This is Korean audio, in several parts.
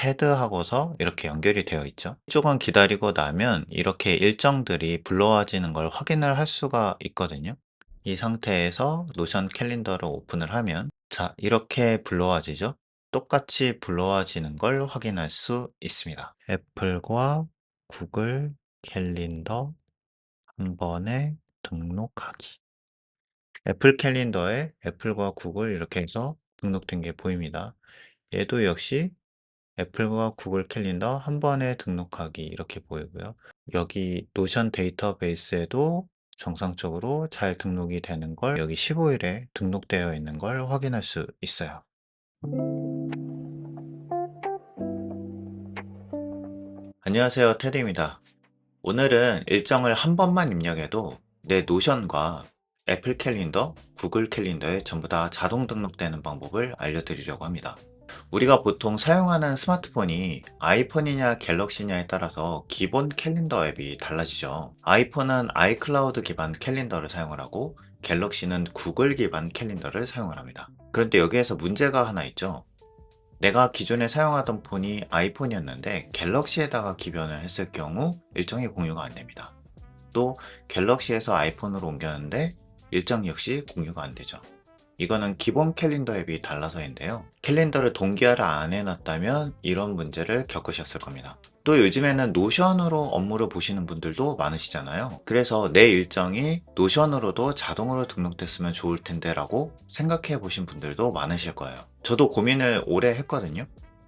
헤드하고서 이렇게 연결이 되어 있죠. 조금 기다리고 나면 이렇게 일정들이 불러와지는 걸 확인을 할 수가 있거든요. 이 상태에서 노션 캘린더를 오픈을 하면 자, 이렇게 불러와지죠. 똑같이 불러와지는 걸 확인할 수 있습니다. 애플과 구글 캘린더 한 번에 등록하기. 애플 캘린더에 애플과 구글 이렇게 해서 등록된 게 보입니다. 얘도 역시 애플과 구글 캘린더 한 번에 등록하기 이렇게 보이고요. 여기 노션 데이터베이스에도 정상적으로 잘 등록이 되는 걸 여기 15일에 등록되어 있는 걸 확인할 수 있어요. 안녕하세요, 테드입니다. 오늘은 일정을 한 번만 입력해도 내 노션과 애플 캘린더, 구글 캘린더에 전부 다 자동 등록되는 방법을 알려드리려고 합니다. 우리가 보통 사용하는 스마트폰이 아이폰이냐 갤럭시냐에 따라서 기본 캘린더 앱이 달라지죠. 아이폰은 아이클라우드 기반 캘린더를 사용을 하고 갤럭시는 구글 기반 캘린더를 사용을 합니다. 그런데 여기에서 문제가 하나 있죠. 내가 기존에 사용하던 폰이 아이폰이었는데 갤럭시에다가 기변을 했을 경우 일정이 공유가 안 됩니다. 또 갤럭시에서 아이폰으로 옮겼는데 일정 역시 공유가 안 되죠. 이거는 기본 캘린더 앱이 달라서인데요. 캘린더를 동기화를 안 해놨다면 이런 문제를 겪으셨을 겁니다. 또 요즘에는 노션으로 업무를 보시는 분들도 많으시잖아요. 그래서 내 일정이 노션으로도 자동으로 등록됐으면 좋을 텐데 라고 생각해 보신 분들도 많으실 거예요. 저도 고민을 오래 했거든요.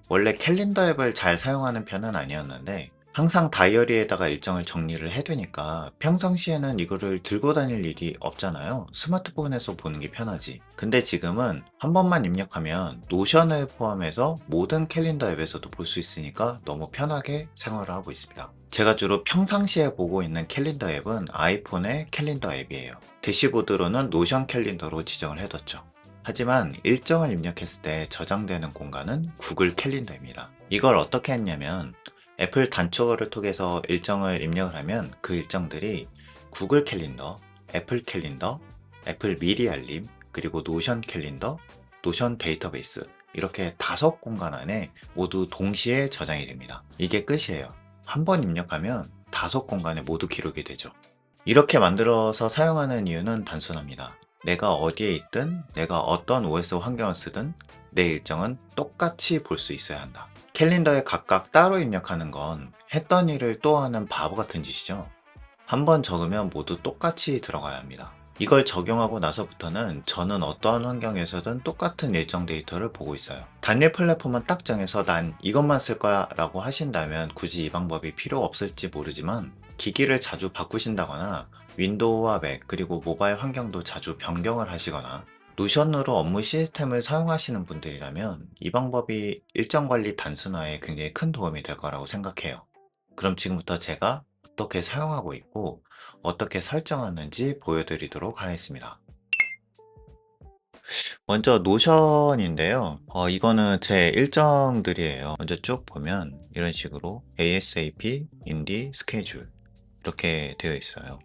원래 캘린더 앱을 잘 사용하는 편은 아니었는데 항상 다이어리에다가 일정을 정리를 해두니까 평상시에는 이거를 들고 다닐 일이 없잖아요. 스마트폰에서 보는 게 편하지. 근데 지금은 한 번만 입력하면 노션을 포함해서 모든 캘린더 앱에서도 볼 수 있으니까 너무 편하게 생활을 하고 있습니다. 제가 주로 평상시에 보고 있는 캘린더 앱은 아이폰의 캘린더 앱이에요. 대시보드로는 노션 캘린더로 지정을 해뒀죠. 하지만 일정을 입력했을 때 저장되는 공간은 구글 캘린더입니다. 이걸 어떻게 했냐면 애플 단축어를 통해서 일정을 입력을 하면 그 일정들이 구글 캘린더, 애플 캘린더, 애플 미리 알림, 그리고 노션 캘린더, 노션 데이터베이스 이렇게 5공간 안에 모두 동시에 저장이 됩니다. 이게 끝이에요. 한 번 입력하면 5공간에 모두 기록이 되죠. 이렇게 만들어서 사용하는 이유는 단순합니다. 내가 어디에 있든 내가 어떤 OS 환경을 쓰든 내 일정은 똑같이 볼 수 있어야 한다. 캘린더에 각각 따로 입력하는 건 했던 일을 또 하는 바보 같은 짓이죠. 한 번 적으면 모두 똑같이 들어가야 합니다. 이걸 적용하고 나서부터는 저는 어떠한 환경에서든 똑같은 일정 데이터를 보고 있어요. 단일 플랫폼은 딱 정해서 난 이것만 쓸 거야 라고 하신다면 굳이 이 방법이 필요 없을지 모르지만 기기를 자주 바꾸신다거나 윈도우와 맥 그리고 모바일 환경도 자주 변경을 하시거나 노션으로 업무 시스템을 사용하시는 분들이라면 이 방법이 일정 관리 단순화에 굉장히 큰 도움이 될 거라고 생각해요. 그럼 지금부터 제가 어떻게 사용하고 있고 어떻게 설정하는지 보여드리도록 하겠습니다. 먼저 노션인데요. 이거는 제 일정들이에요. 먼저 쭉 보면 이런 식으로 ASAP, 인디, 스케줄 이렇게 되어 있어요.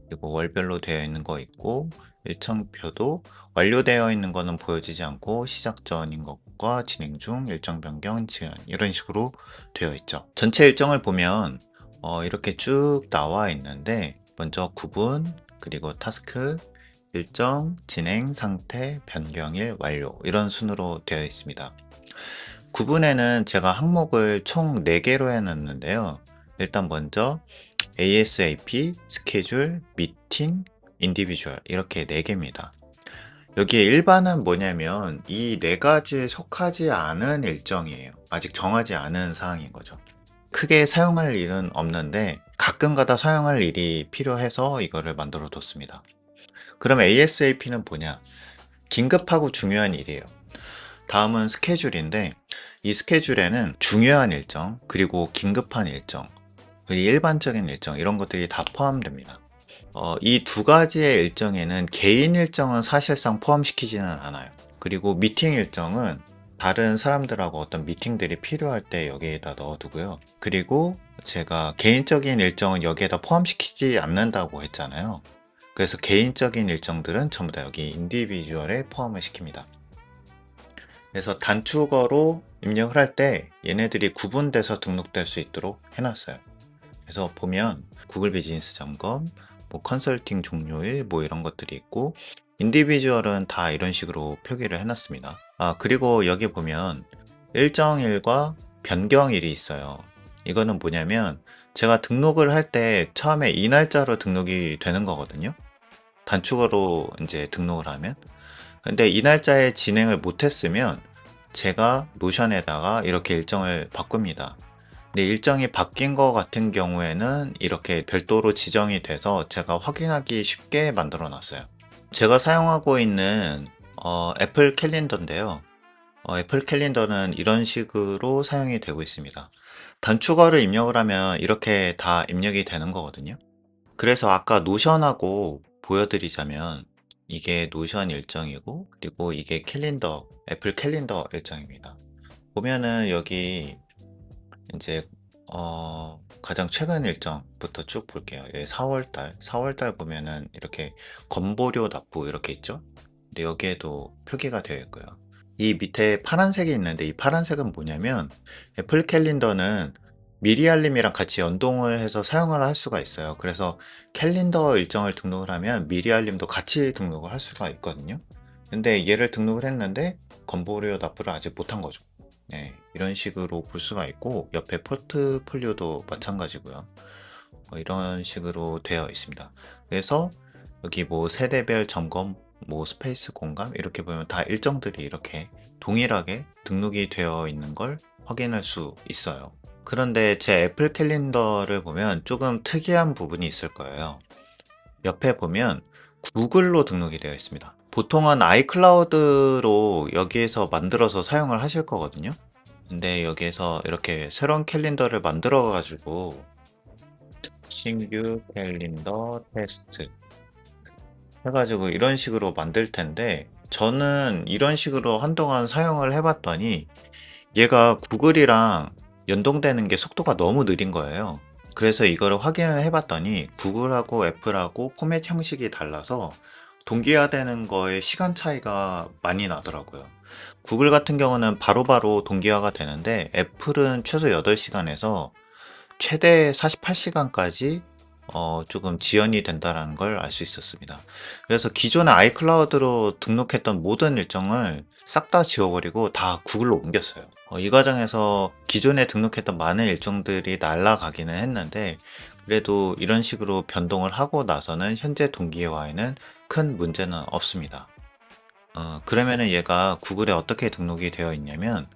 그리고 월별로 되어 있는 거 있고 일정표도 완료되어 있는 거는 보여지지 않고 시작 전인 것과 진행 중, 일정 변경, 지연 이런 식으로 되어 있죠. 전체 일정을 보면 이렇게 쭉 나와 있는데 먼저 구분, 그리고 타스크, 일정, 진행, 상태, 변경일, 완료 이런 순으로 되어 있습니다. 구분에는 제가 항목을 총 4개로 해놨는데요. 일단 먼저 ASAP, 스케줄, 미팅, 인디비주얼 이렇게 4개입니다. 여기에 일반은 뭐냐면 이 4가지에 속하지 않은 일정이에요. 아직 정하지 않은 사항인 거죠. 크게 사용할 일은 없는데 가끔가다 사용할 일이 필요해서 이거를 만들어 뒀습니다. 그럼 ASAP는 뭐냐? 긴급하고 중요한 일이에요. 다음은 스케줄인데 이 스케줄에는 중요한 일정, 그리고 긴급한 일정, 그리고 일반적인 일정 이런 것들이 다 포함됩니다. 이 2가지의 일정에는 개인 일정은 사실상 포함시키지는 않아요. 그리고 미팅 일정은 다른 사람들하고 어떤 미팅들이 필요할 때 여기에다 넣어두고요. 그리고 제가 개인적인 일정은 여기에다 포함시키지 않는다고 했잖아요. 그래서 개인적인 일정들은 전부 다 여기 인디비주얼에 포함을 시킵니다. 그래서 단축어로 입력을 할 때 얘네들이 구분돼서 등록될 수 있도록 해놨어요. 그래서 보면 구글 비즈니스 점검, 뭐 컨설팅 종료일 뭐 이런 것들이 있고 인디비주얼은 다 이런 식으로 표기를 해놨습니다. 그리고 여기 보면 일정일과 변경일이 있어요. 이거는 뭐냐면 제가 등록을 할 때 처음에 이 날짜로 등록이 되는 거거든요. 단축어로 이제 등록을 하면. 근데 이 날짜에 진행을 못했으면 제가 노션에다가 이렇게 일정을 바꿉니다. 근데 일정이 바뀐 것 같은 경우에는 이렇게 별도로 지정이 돼서 제가 확인하기 쉽게 만들어 놨어요. 제가 사용하고 있는 애플 캘린더인데요. 애플 캘린더는 이런 식으로 사용이 되고 있습니다. 단축어를 입력을 하면 이렇게 다 입력이 되는 거거든요. 그래서 아까 노션하고 보여드리자면 이게 노션 일정이고 그리고 이게 캘린더, 애플 캘린더 일정입니다. 보면은 여기 이제 가장 최근 일정부터 쭉 볼게요. 4월달 보면은 이렇게 건보료 납부 이렇게 있죠? 근데 여기에도 표기가 되어 있고요. 이 밑에 파란색이 있는데 이 파란색은 뭐냐면 애플 캘린더는 미리 알림이랑 같이 연동을 해서 사용을 할 수가 있어요. 그래서 캘린더 일정을 등록을 하면 미리 알림도 같이 등록을 할 수가 있거든요. 근데 얘를 등록을 했는데 건보료 납부를 아직 못한 거죠. 네, 이런 식으로 볼 수가 있고 옆에 포트폴리오도 마찬가지고요. 이런 식으로 되어 있습니다. 그래서 여기 뭐 세대별 점검, 뭐 스페이스 공감 이렇게 보면 다 일정들이 이렇게 동일하게 등록이 되어 있는 걸 확인할 수 있어요. 그런데 제 애플 캘린더를 보면 조금 특이한 부분이 있을 거예요. 옆에 보면 구글로 등록이 되어 있습니다. 보통은 아이클라우드로 여기에서 만들어서 사용을 하실 거거든요. 근데 여기에서 이렇게 새로운 캘린더를 만들어 가지고 신규 캘린더 테스트 해가지고 이런 식으로 만들 텐데 저는 이런 식으로 한동안 사용을 해봤더니 얘가 구글이랑 연동되는 게 속도가 너무 느린 거예요. 그래서 이거를 확인을 해봤더니 구글하고 애플하고 포맷 형식이 달라서 동기화되는 거에 시간 차이가 많이 나더라고요. 구글 같은 경우는 바로바로 동기화가 되는데 애플은 최소 8시간에서 최대 48시간까지 조금 지연이 된다라는 걸 알 수 있었습니다. 그래서 기존의 아이클라우드로 등록했던 모든 일정을 싹 다 지워버리고 다 구글로 옮겼어요. 이 과정에서 기존에 등록했던 많은 일정들이 날아가기는 했는데 그래도 이런 식으로 변동을 하고 나서는 현재 동기화에는 큰 문제는 없습니다. 그러면은 얘가 구글에 어떻게 등록이 되어 있냐면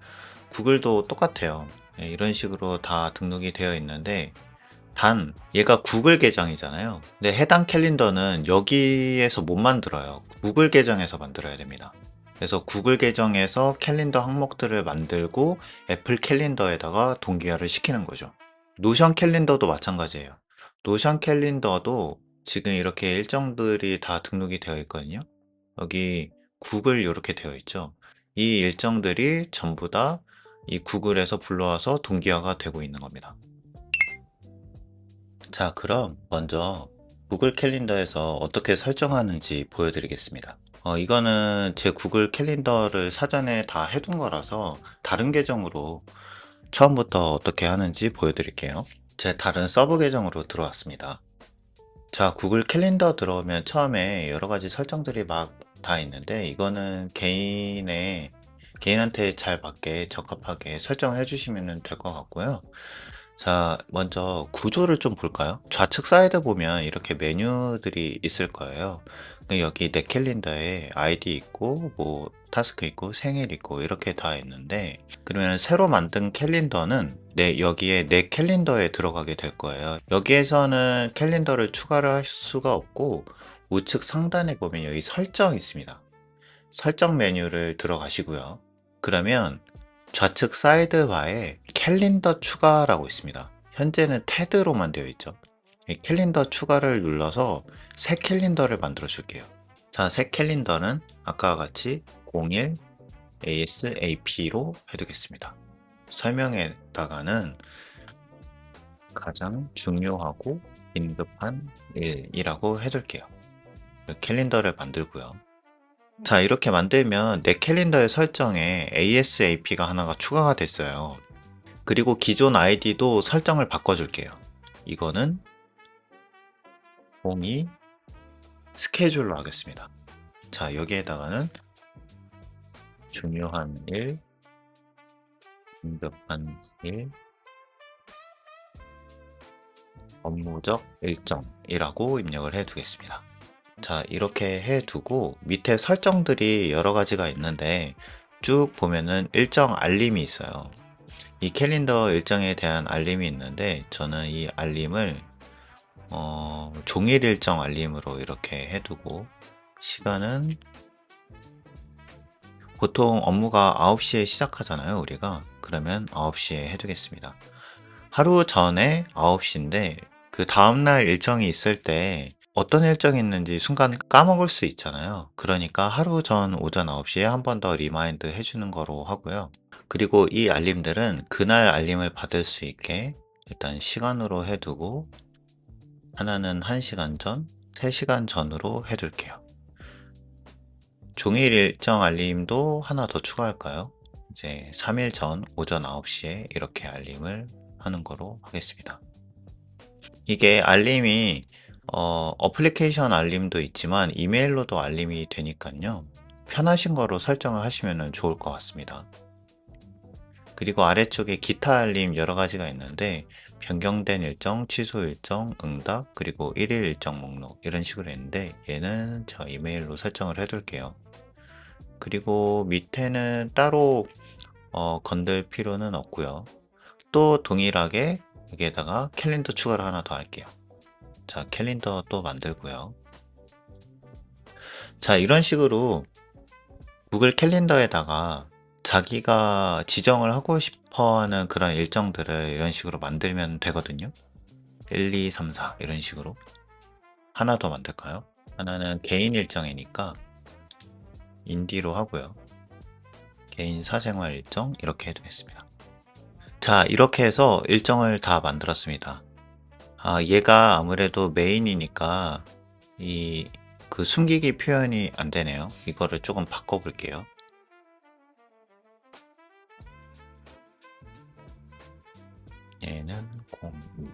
구글도 똑같아요. 예, 이런 식으로 다 등록이 되어 있는데 단 얘가 구글 계정이잖아요. 근데 해당 캘린더는 여기에서 못 만들어요. 구글 계정에서 만들어야 됩니다. 그래서 구글 계정에서 캘린더 항목들을 만들고 애플 캘린더에다가 동기화를 시키는 거죠. 노션 캘린더도 마찬가지예요. 노션 캘린더도 지금 이렇게 일정들이 다 등록이 되어 있거든요. 여기 구글 이렇게 되어 있죠. 이 일정들이 전부 다 이 구글에서 불러와서 동기화가 되고 있는 겁니다. 자, 그럼 먼저 구글 캘린더에서 어떻게 설정하는지 보여드리겠습니다. 이거는 제 구글 캘린더를 사전에 다 해둔 거라서 다른 계정으로 처음부터 어떻게 하는지 보여드릴게요. 제 다른 서브 계정으로 들어왔습니다. 자, 구글 캘린더 들어오면 처음에 여러 가지 설정들이 막 다 있는데 이거는 개인한테 잘 맞게 적합하게 설정을 해주시면 될 것 같고요. 자, 먼저 구조를 좀 볼까요? 좌측 사이드 보면 이렇게 메뉴들이 있을 거예요. 근데 여기 내 캘린더에 아이디 있고, 뭐, 타스크 있고, 생일 있고, 이렇게 다 있는데, 그러면 새로 만든 캘린더는 여기에 내 캘린더에 들어가게 될 거예요. 여기에서는 캘린더를 추가를 할 수가 없고, 우측 상단에 보면 여기 설정 있습니다. 설정 메뉴를 들어가시고요. 그러면 좌측 사이드바에 캘린더 추가라고 있습니다. 현재는 테드로만 되어 있죠. 이 캘린더 추가를 눌러서 새 캘린더를 만들어 줄게요. 자, 새 캘린더는 아까와 같이 01 ASAP로 해두겠습니다. 설명에다가는 가장 중요하고 긴급한 일이라고 해둘게요. 캘린더를 만들고요. 자, 이렇게 만들면 내 캘린더의 설정에 ASAP가 하나가 추가가 됐어요. 그리고 기존 아이디도 설정을 바꿔줄게요. 이거는 02 스케줄로 하겠습니다. 자, 여기에다가는 중요한 일, 긴급한 일, 업무적 일정이라고 입력을 해 두겠습니다. 자, 이렇게 해 두고 밑에 설정들이 여러 가지가 있는데 쭉 보면은 일정 알림이 있어요. 이 캘린더 일정에 대한 알림이 있는데 저는 이 알림을 종일 일정 알림으로 이렇게 해 두고 시간은 보통 업무가 9시에 시작하잖아요, 우리가. 그러면 9시에 해 두겠습니다. 하루 전에 9시인데 그 다음날 일정이 있을 때 어떤 일정이 있는지 순간 까먹을 수 있잖아요. 그러니까 하루 전 오전 9시에 한 번 더 리마인드 해주는 거로 하고요. 그리고 이 알림들은 그날 알림을 받을 수 있게 일단 시간으로 해두고 하나는 1시간 전, 3시간 전으로 해둘게요. 종일 일정 알림도 하나 더 추가할까요? 이제 3일 전 오전 9시에 이렇게 알림을 하는 거로 하겠습니다. 이게 알림이 어플리케이션 알림도 있지만 이메일로도 알림이 되니까요. 편하신 거로 설정을 하시면 좋을 것 같습니다. 그리고 아래쪽에 기타 알림 여러 가지가 있는데 변경된 일정, 취소 일정, 응답, 그리고 1일 일정 목록 이런 식으로 있는데 얘는 저 이메일로 설정을 해둘게요. 그리고 밑에는 따로 건들 필요는 없고요. 또 동일하게 여기에다가 캘린더 추가를 하나 더 할게요. 자, 캘린더 또 만들고요. 자, 이런 식으로 구글 캘린더에다가 자기가 지정을 하고 싶어 하는 그런 일정들을 이런 식으로 만들면 되거든요. 1, 2, 3, 4 이런 식으로. 하나 더 만들까요? 하나는 개인 일정이니까 인디로 하고요. 개인 사생활 일정 이렇게 해두겠습니다. 자, 이렇게 해서 일정을 다 만들었습니다. 얘가 아무래도 메인이니까 그 숨기기 표현이 안 되네요. 이거를 조금 바꿔볼게요. 얘는 02.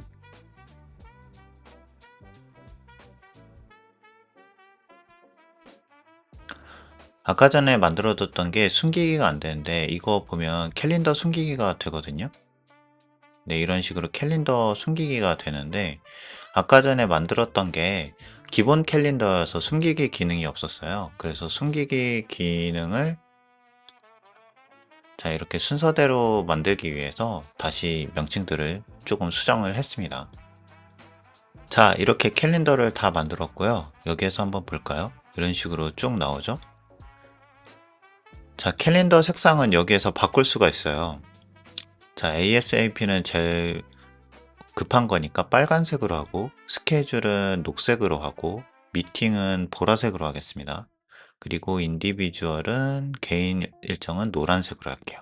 아까 전에 만들어뒀던 게 숨기기가 안 되는데 이거 보면 캘린더 숨기기가 되거든요. 네, 이런 식으로 캘린더 숨기기가 되는데 아까 전에 만들었던 게 기본 캘린더여서 숨기기 기능이 없었어요. 그래서 숨기기 기능을 자, 이렇게 순서대로 만들기 위해서 다시 명칭들을 조금 수정을 했습니다. 자, 이렇게 캘린더를 다 만들었고요. 여기에서 한번 볼까요? 이런 식으로 쭉 나오죠? 자, 캘린더 색상은 여기에서 바꿀 수가 있어요. 자, ASAP는 제일 급한 거니까 빨간색으로 하고, 스케줄은 녹색으로 하고, 미팅은 보라색으로 하겠습니다. 그리고 인디비주얼은 개인 일정은 노란색으로 할게요.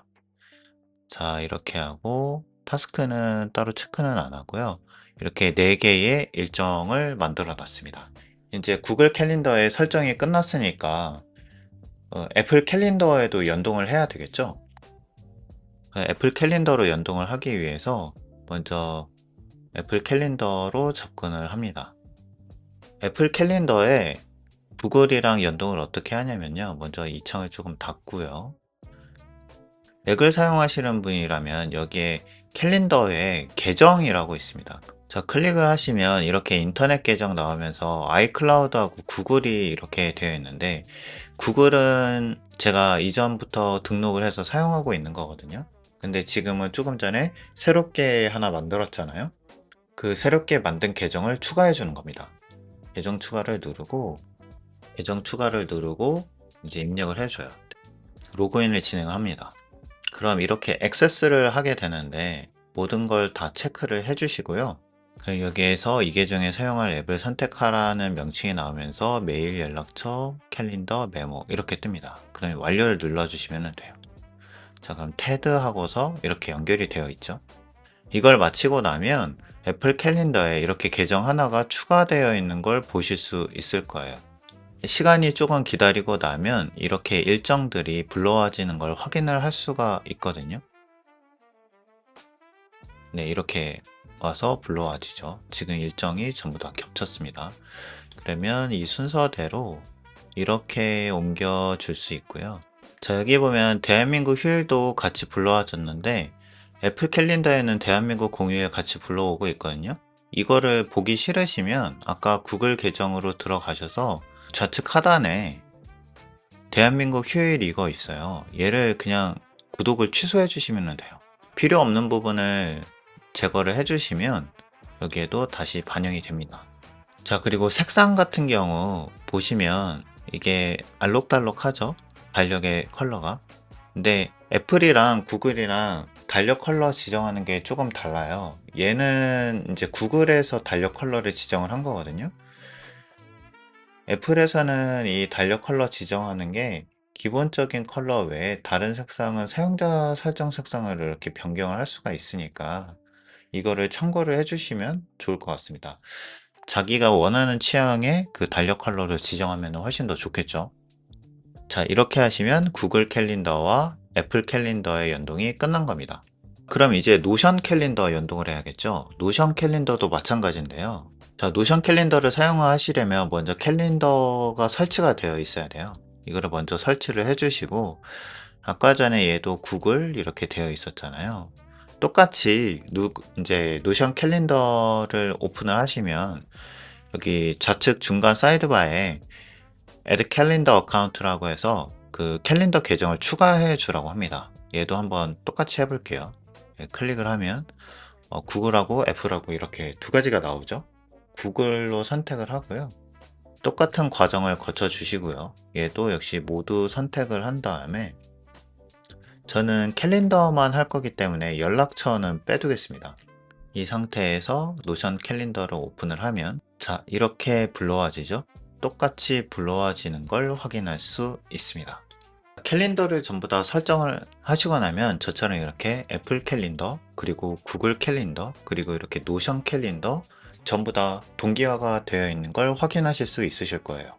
자, 이렇게 하고, 타스크는 따로 체크는 안 하고요. 이렇게 4개의 일정을 만들어 놨습니다. 이제 구글 캘린더의 설정이 끝났으니까 애플 캘린더에도 연동을 해야 되겠죠? 애플 캘린더로 연동을 하기 위해서 먼저 애플 캘린더로 접근을 합니다. 애플 캘린더에 구글이랑 연동을 어떻게 하냐면요. 먼저 이 창을 조금 닫고요. 맥을 사용하시는 분이라면 여기에 캘린더에 계정이라고 있습니다. 자, 클릭을 하시면 이렇게 인터넷 계정 나오면서 아이클라우드하고 구글이 이렇게 되어 있는데 구글은 제가 이전부터 등록을 해서 사용하고 있는 거거든요. 근데 지금은 조금 전에 새롭게 하나 만들었잖아요. 그 새롭게 만든 계정을 추가해 주는 겁니다. 계정 추가를 누르고 이제 입력을 해줘요. 로그인을 진행합니다. 그럼 이렇게 액세스를 하게 되는데 모든 걸 다 체크를 해주시고요. 그럼 여기에서 이 계정에 사용할 앱을 선택하라는 명칭이 나오면서 메일, 연락처, 캘린더, 메모 이렇게 뜹니다. 그럼 완료를 눌러주시면 돼요. 자, 그럼 테드 하고서 이렇게 연결이 되어 있죠. 이걸 마치고 나면 애플 캘린더에 이렇게 계정 하나가 추가되어 있는 걸 보실 수 있을 거예요. 시간이 조금 기다리고 나면 이렇게 일정들이 불러와지는 걸 확인을 할 수가 있거든요. 네, 이렇게 와서 불러와지죠. 지금 일정이 전부 다 겹쳤습니다. 그러면 이 순서대로 이렇게 옮겨줄 수 있고요. 자, 여기 보면 대한민국 휴일도 같이 불러와졌는데 애플 캘린더에는 대한민국 공휴일 같이 불러오고 있거든요. 이거를 보기 싫으시면 아까 구글 계정으로 들어가셔서 좌측 하단에 대한민국 휴일 이거 있어요. 얘를 그냥 구독을 취소해 주시면 돼요. 필요 없는 부분을 제거를 해주시면 여기에도 다시 반영이 됩니다. 자, 그리고 색상 같은 경우 보시면 이게 알록달록하죠? 달력의 컬러가. 근데 애플이랑 구글이랑 달력 컬러 지정하는 게 조금 달라요. 얘는 이제 구글에서 달력 컬러를 지정을 한 거거든요. 애플에서는 이 달력 컬러 지정하는 게 기본적인 컬러 외에 다른 색상은 사용자 설정 색상을 이렇게 변경을 할 수가 있으니까 이거를 참고를 해주시면 좋을 것 같습니다. 자기가 원하는 취향의 그 달력 컬러를 지정하면 훨씬 더 좋겠죠. 자, 이렇게 하시면 구글 캘린더와 애플 캘린더의 연동이 끝난 겁니다. 그럼 이제 노션 캘린더 연동을 해야겠죠. 노션 캘린더도 마찬가지인데요. 자, 노션 캘린더를 사용하시려면 먼저 캘린더가 설치가 되어 있어야 돼요. 이거를 먼저 설치를 해주시고, 아까 전에 얘도 구글 이렇게 되어 있었잖아요. 똑같이 이제 노션 캘린더를 오픈을 하시면 여기 좌측 중간 사이드바에 Add Calendar Account라고 해서 그 캘린더 계정을 추가해 주라고 합니다. 얘도 한번 똑같이 해볼게요. 클릭을 하면 구글하고 애플하고 이렇게 두 가지가 나오죠. 구글로 선택을 하고요. 똑같은 과정을 거쳐 주시고요. 얘도 역시 모두 선택을 한 다음에 저는 캘린더만 할 거기 때문에 연락처는 빼두겠습니다. 이 상태에서 노션 캘린더를 오픈을 하면 자, 이렇게 불러와지죠. 똑같이 불러와지는 걸 확인할 수 있습니다. 캘린더를 전부 다 설정을 하시고 나면 저처럼 이렇게 애플 캘린더, 그리고 구글 캘린더, 그리고 이렇게 노션 캘린더 전부 다 동기화가 되어 있는 걸 확인하실 수 있으실 거예요.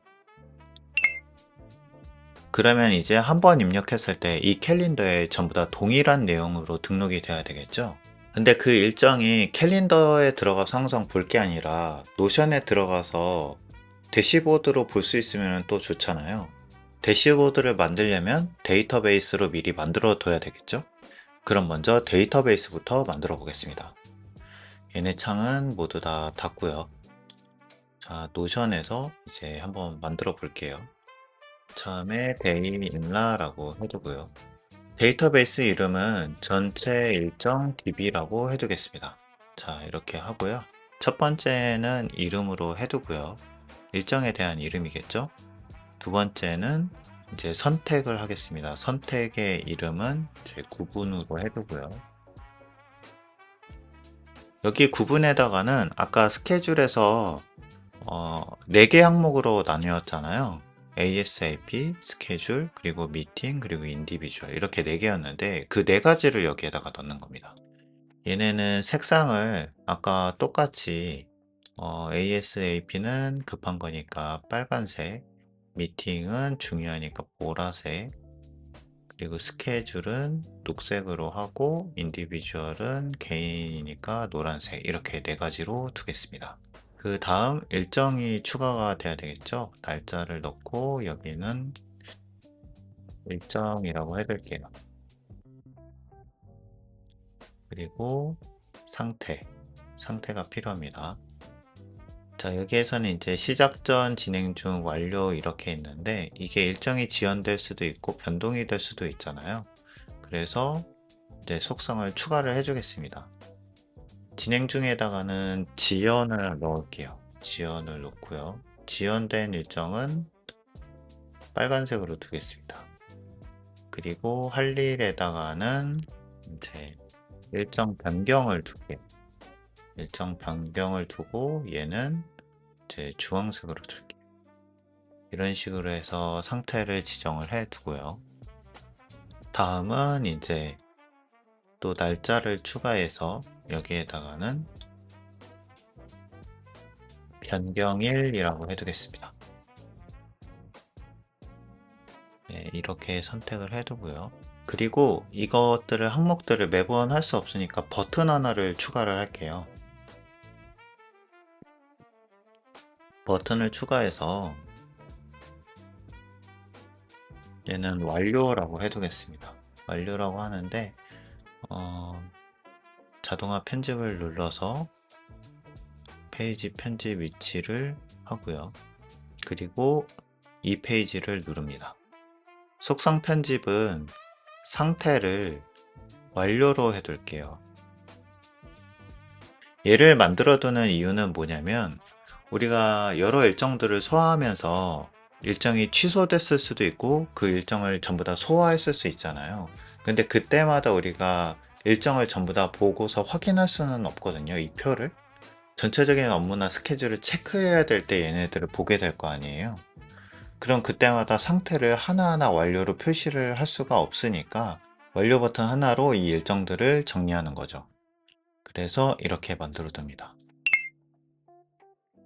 그러면 이제 한번 입력했을 때 이 캘린더에 전부 다 동일한 내용으로 등록이 돼야 되겠죠? 근데 그 일정이 캘린더에 들어가서 항상 볼 게 아니라 노션에 들어가서 대시보드로 볼 수 있으면 또 좋잖아요. 대시보드를 만들려면 데이터베이스로 미리 만들어 둬야 되겠죠? 그럼 먼저 데이터베이스부터 만들어 보겠습니다. 얘네 창은 모두 다 닫고요. 자, 노션에서 이제 한번 만들어 볼게요. 처음에 데이인라라고 해두고요. 데이터베이스 이름은 전체 일정 db라고 해두겠습니다. 자, 이렇게 하고요. 첫 번째는 이름으로 해두고요. 일정에 대한 이름이겠죠? 두 번째는 이제 선택을 하겠습니다. 선택의 이름은 제 구분으로 해두고요. 여기 구분에다가는 아까 스케줄에서 4개 항목으로 나뉘었잖아요. ASAP, 스케줄, 그리고 미팅, 그리고 인디비주얼 이렇게 4개였는데 그 4가지를 여기에다가 넣는 겁니다. 얘네는 색상을 아까 똑같이 ASAP는 급한 거니까 빨간색, 미팅은 중요하니까 보라색, 그리고 스케줄은 녹색으로 하고 인디비주얼은 개인이니까 노란색 이렇게 4가지로 두겠습니다. 그 다음 일정이 추가가 돼야 되겠죠. 날짜를 넣고 여기는 일정이라고 해둘게요. 그리고 상태가 필요합니다. 자, 여기에서는 이제 시작 전, 진행 중, 완료 이렇게 있는데 이게 일정이 지연될 수도 있고 변동이 될 수도 있잖아요. 그래서 이제 속성을 추가를 해주겠습니다. 진행 중에다가는 지연을 넣을게요. 지연을 넣고요. 지연된 일정은 빨간색으로 두겠습니다. 그리고 할 일에다가는 이제 일정 변경을 두게요. 일정 변경을 두고 얘는 이제 주황색으로 줄게요. 이런 식으로 해서 상태를 지정을 해 두고요. 다음은 이제 또 날짜를 추가해서 여기에다가는 변경일이라고 해두겠습니다. 네, 이렇게 선택을 해두고요. 그리고 이것들을 항목들을 매번 할 수 없으니까 버튼 하나를 추가를 할게요. 버튼을 추가해서 얘는 완료라고 해두겠습니다. 완료라고 하는데 자동화 편집을 눌러서 페이지 편집 위치를 하고요. 그리고 이 페이지를 누릅니다. 속성 편집은 상태를 완료로 해둘게요. 얘를 만들어두는 이유는 뭐냐면 우리가 여러 일정들을 소화하면서 일정이 취소됐을 수도 있고 그 일정을 전부 다 소화했을 수 있잖아요. 근데 그때마다 우리가 일정을 전부 다 보고서 확인할 수는 없거든요. 이 표를. 전체적인 업무나 스케줄을 체크해야 될 때 얘네들을 보게 될 거 아니에요. 그럼 그때마다 상태를 하나하나 완료로 표시를 할 수가 없으니까 완료 버튼 하나로 이 일정들을 정리하는 거죠. 그래서 이렇게 만들어 둡니다.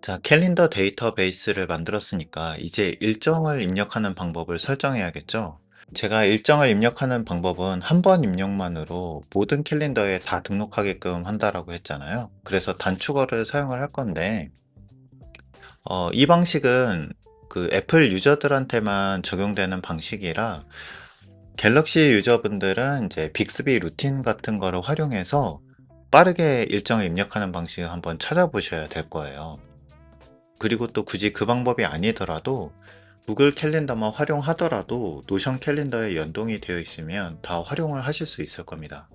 자, 캘린더 데이터베이스를 만들었으니까 이제 일정을 입력하는 방법을 설정해야겠죠. 제가 일정을 입력하는 방법은 한 번 입력만으로 모든 캘린더에 다 등록하게끔 한다라고 했잖아요. 그래서 단축어를 사용을 할 건데 이 방식은 그 애플 유저들한테만 적용되는 방식이라 갤럭시 유저분들은 이제 빅스비 루틴 같은 거를 활용해서 빠르게 일정을 입력하는 방식을 한번 찾아보셔야 될 거예요. 그리고 또 굳이 그 방법이 아니더라도 구글 캘린더만 활용하더라도 노션 캘린더에 연동이 되어 있으면 다 활용을 하실 수 있을 겁니다.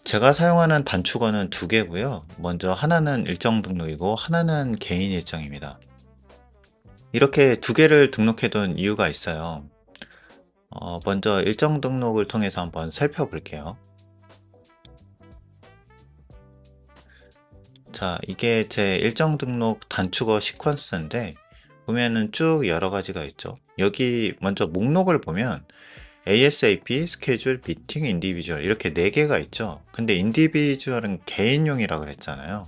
제가 사용하는 단축어는 두 개고요. 먼저 하나는 일정 등록이고 하나는 개인 일정입니다. 이렇게 두 개를 등록해 둔 이유가 있어요. 먼저 일정 등록을 통해서 한번 살펴볼게요. 자, 이게 제 일정 등록 단축어 시퀀스인데 보면은 쭉 여러 가지가 있죠. 여기 먼저 목록을 보면 ASAP, 스케줄, 미팅, 인디비주얼 이렇게 네 개가 있죠. 근데 인디비주얼은 개인용이라고 그랬잖아요.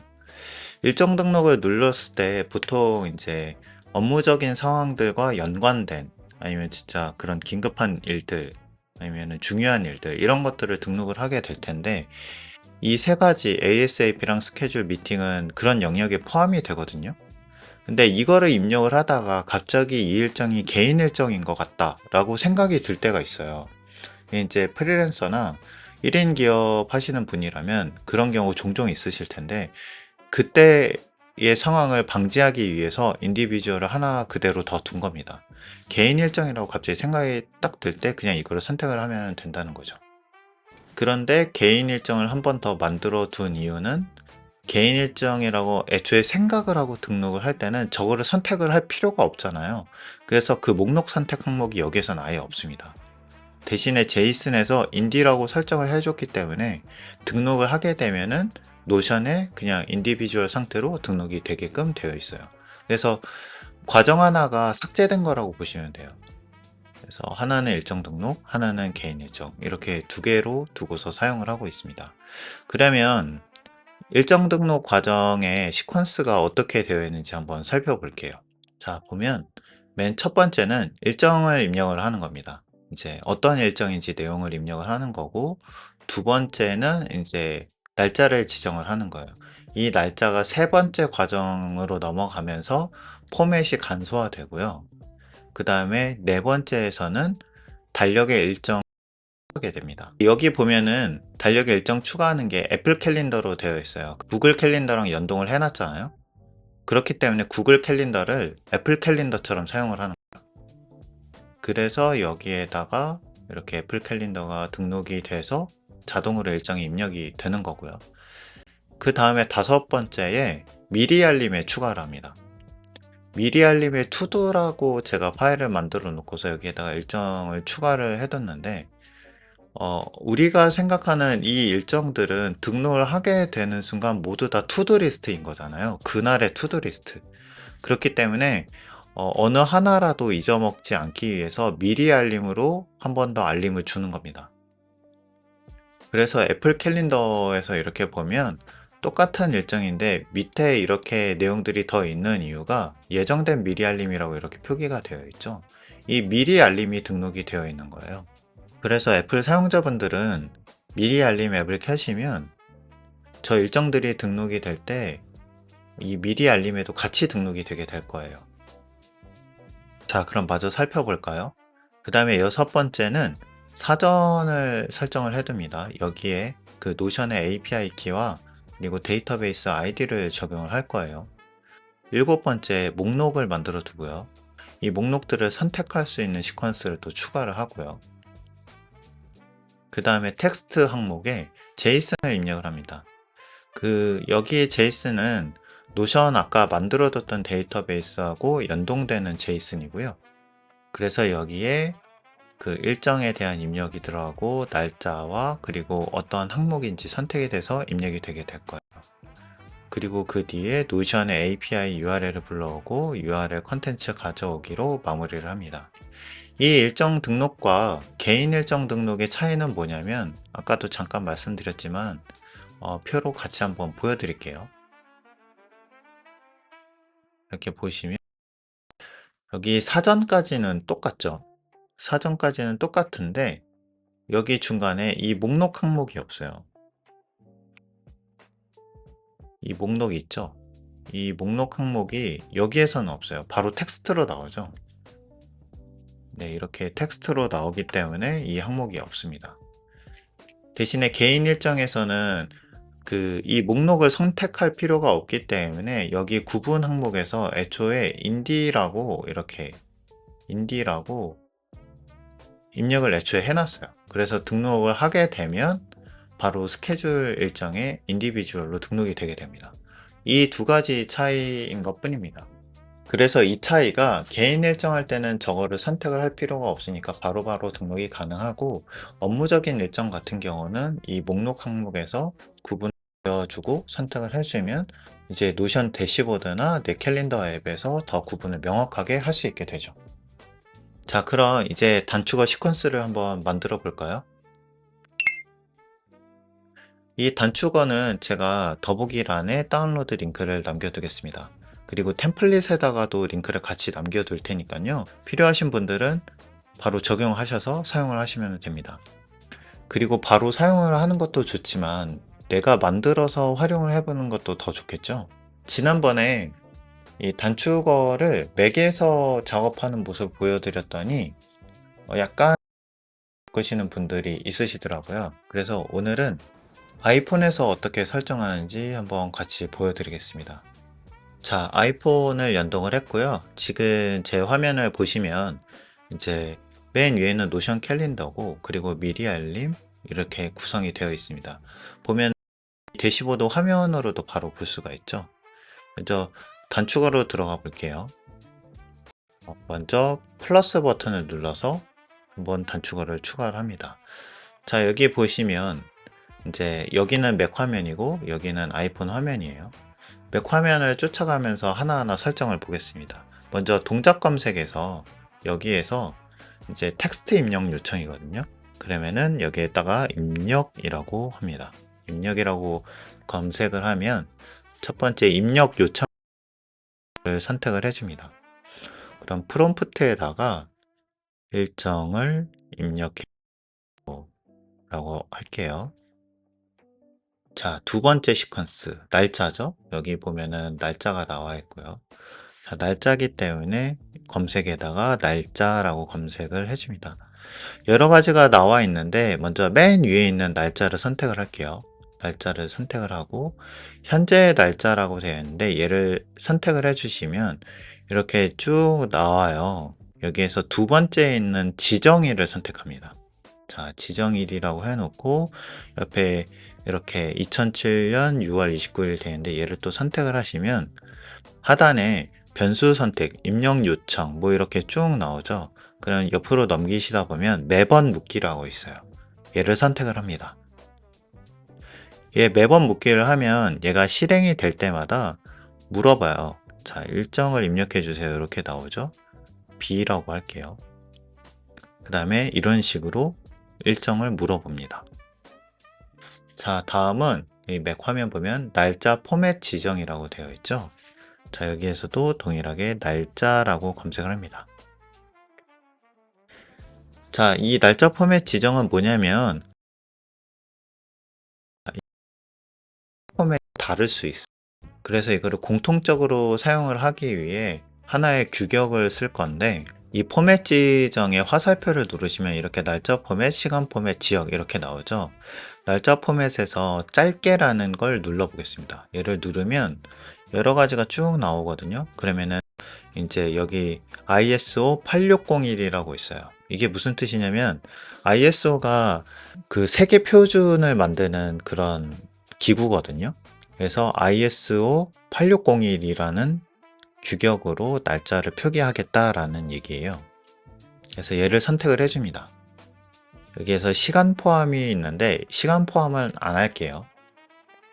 일정 등록을 눌렀을 때 보통 이제 업무적인 상황들과 연관된 아니면 진짜 그런 긴급한 일들 아니면 중요한 일들 이런 것들을 등록을 하게 될 텐데 이 세 가지 ASAP랑 스케줄, 미팅은 그런 영역에 포함이 되거든요. 근데 이거를 입력을 하다가 갑자기 이 일정이 개인 일정인 것 같다라고 생각이 들 때가 있어요. 이제 프리랜서나 1인 기업 하시는 분이라면 그런 경우 종종 있으실 텐데 그때의 상황을 방지하기 위해서 인디비주얼을 하나 그대로 더 둔 겁니다. 개인 일정이라고 갑자기 생각이 딱 들 때 그냥 이거를 선택을 하면 된다는 거죠. 그런데 개인 일정을 한 번 더 만들어 둔 이유는 개인 일정이라고 애초에 생각을 하고 등록을 할 때는 저거를 선택을 할 필요가 없잖아요. 그래서 그 목록 선택 항목이 여기에서는 아예 없습니다. 대신에 제이슨에서 인디라고 설정을 해줬기 때문에 등록을 하게 되면은 노션에 그냥 인디비주얼 상태로 등록이 되게끔 되어 있어요. 그래서 과정 하나가 삭제된 거라고 보시면 돼요. 그래서 하나는 일정 등록, 하나는 개인 일정 이렇게 두 개로 두고서 사용을 하고 있습니다. 그러면 일정 등록 과정의 시퀀스가 어떻게 되어 있는지 한번 살펴볼게요. 자, 보면 맨 첫 번째는 일정을 입력을 하는 겁니다. 이제 어떤 일정인지 내용을 입력을 하는 거고, 두 번째는 이제 날짜를 지정을 하는 거예요. 이 날짜가 세 번째 과정으로 넘어가면서 포맷이 간소화되고요. 그 다음에 네 번째에서는 달력의 일정 하게 됩니다. 여기 보면은 달력의 일정 추가하는 게 애플 캘린더로 되어 있어요. 구글 캘린더랑 연동을 해놨잖아요. 그렇기 때문에 구글 캘린더를 애플 캘린더처럼 사용을 하는 거예요. 그래서 여기에다가 이렇게 애플 캘린더가 등록이 돼서 자동으로 일정이 입력이 되는 거고요. 그 다음에 다섯 번째에 미리 알림에 추가를 합니다. 미리 알림에 투두라고 제가 파일을 만들어 놓고서 여기에다가 일정을 추가를 해뒀는데 우리가 생각하는 이 일정들은 등록을 하게 되는 순간 모두 다 투두 리스트인 거잖아요. 그날의 투두 리스트. 그렇기 때문에 어느 하나라도 잊어먹지 않기 위해서 미리 알림으로 한 번 더 알림을 주는 겁니다. 그래서 애플 캘린더에서 이렇게 보면 똑같은 일정인데 밑에 이렇게 내용들이 더 있는 이유가 예정된 미리 알림이라고 이렇게 표기가 되어 있죠. 이 미리 알림이 등록이 되어 있는 거예요. 그래서 애플 사용자분들은 미리 알림 앱을 켜시면 저 일정들이 등록이 될 때 이 미리 알림에도 같이 등록이 되게 될 거예요. 자, 그럼 마저 살펴볼까요? 그 다음에 여섯 번째는 사전을 설정을 해둡니다. 여기에 그 노션의 API 키와 그리고 데이터베이스 아이디를 적용을 할 거예요. 일곱 번째, 목록을 만들어 두고요. 이 목록들을 선택할 수 있는 시퀀스를 또 추가를 하고요. 그 다음에 텍스트 항목에 제이슨을 입력을 합니다. 여기에 제이슨은 노션 아까 만들어뒀던 데이터베이스하고 연동되는 제이슨이고요. 그래서 여기에 그 일정에 대한 입력이 들어가고 날짜와 그리고 어떤 항목인지 선택이 돼서 입력이 되게 될 거예요. 그리고 그 뒤에 노션의 API URL을 불러오고 URL 컨텐츠 가져오기로 마무리를 합니다. 이 일정 등록과 개인 일정 등록의 차이는 뭐냐면 아까도 잠깐 말씀드렸지만 표로 같이 한번 보여드릴게요. 이렇게 보시면 여기 사전까지는 똑같죠. 사전까지는 똑같은데 여기 중간에 이 목록 항목이 없어요. 이 목록이 있죠. 이 목록 항목이 여기에서는 없어요. 바로 텍스트로 나오죠. 네, 이렇게 텍스트로 나오기 때문에 이 항목이 없습니다. 대신에 개인 일정에서는 이 목록을 선택할 필요가 없기 때문에 여기 구분 항목에서 애초에 인디라고 입력을 애초에 해놨어요. 그래서 등록을 하게 되면 바로 스케줄 일정에 인디비주얼로 등록이 되게 됩니다. 이 두 가지 차이인 것 뿐입니다. 그래서 이 차이가 개인 일정할 때는 저거를 선택을 할 필요가 없으니까 바로바로 등록이 가능하고 업무적인 일정 같은 경우는 이 목록 항목에서 구분해주고 선택을 해주면 이제 노션 대시보드나 내 캘린더 앱에서 더 구분을 명확하게 할 수 있게 되죠. 자, 그럼 이제 단축어 시퀀스를 한번 만들어 볼까요? 이 단축어는 제가 더보기란에 다운로드 링크를 남겨두겠습니다. 그리고 템플릿에다가도 링크를 같이 남겨둘 테니까요. 필요하신 분들은 바로 적용하셔서 사용을 하시면 됩니다. 그리고 바로 사용을 하는 것도 좋지만 내가 만들어서 활용을 해보는 것도 더 좋겠죠. 지난번에 이 단축어를 맥에서 작업하는 모습 보여드렸더니 약간 바꾸시는 분들이 있으시더라고요. 그래서 오늘은 아이폰에서 어떻게 설정하는지 한번 같이 보여드리겠습니다. 자, 아이폰을 연동을 했고요. 지금 제 화면을 보시면 이제 맨 위에는 노션 캘린더고 그리고 미리 알림 이렇게 구성이 되어 있습니다. 보면 대시보드 화면으로도 바로 볼 수가 있죠. 먼저 단축어로 들어가 볼게요. 먼저 플러스 버튼을 눌러서 한번 단축어를 추가를 합니다. 자, 여기 보시면 이제 여기는 맥 화면이고 여기는 아이폰 화면이에요. 맥 화면을 쫓아가면서 하나하나 설정을 보겠습니다. 먼저 동작 검색에서 여기에서 이제 텍스트 입력 요청이거든요. 그러면은 여기에다가 입력이라고 합니다. 입력이라고 검색을 하면 첫 번째 입력 요청을 선택을 해줍니다. 그럼 프롬프트에다가 일정을 입력해 라고 할게요. 자, 두 번째 시퀀스 날짜죠. 여기 보면은 날짜가 나와 있고요. 자, 날짜기 때문에 검색에다가 날짜라고 검색을 해줍니다. 여러 가지가 나와 있는데 먼저 맨 위에 있는 날짜를 선택을 할게요. 날짜를 선택을 하고 현재의 날짜라고 되어 있는데 얘를 선택을 해주시면 이렇게 쭉 나와요. 여기에서 두 번째에 있는 지정일을 선택합니다. 자, 지정일이라고 해놓고 옆에 이렇게 2007년 6월 29일 되는데 얘를 또 선택을 하시면 하단에 변수 선택, 입력 요청 뭐 이렇게 쭉 나오죠. 그럼 옆으로 넘기시다 보면 매번 묻기라고 있어요. 얘를 선택을 합니다. 얘 매번 묻기를 하면 얘가 실행이 될 때마다 물어봐요. 자, 일정을 입력해 주세요. 이렇게 나오죠. B라고 할게요. 그 다음에 이런 식으로 일정을 물어봅니다. 자, 다음은 이 맥 화면 보면 날짜 포맷 지정이라고 되어 있죠. 자, 여기에서도 동일하게 날짜라고 검색을 합니다. 자, 이 날짜 포맷 지정은 뭐냐면 포맷이 다를 수 있어. 그래서 이거를 공통적으로 사용을 하기 위해 하나의 규격을 쓸 건데, 이 포맷 지정의 화살표를 누르시면 이렇게 날짜 포맷, 시간 포맷, 지역 이렇게 나오죠. 날짜 포맷에서 짧게라는 걸 눌러 보겠습니다. 얘를 누르면 여러 가지가 쭉 나오거든요. 그러면은 이제 여기 ISO 8601이라고 있어요. 이게 무슨 뜻이냐면 ISO가 그 세계 표준을 만드는 그런 기구거든요. 그래서 ISO 8601이라는 규격으로 날짜를 표기하겠다라는 얘기예요. 그래서 얘를 선택을 해줍니다. 여기에서 시간 포함이 있는데 시간 포함은 안 할게요.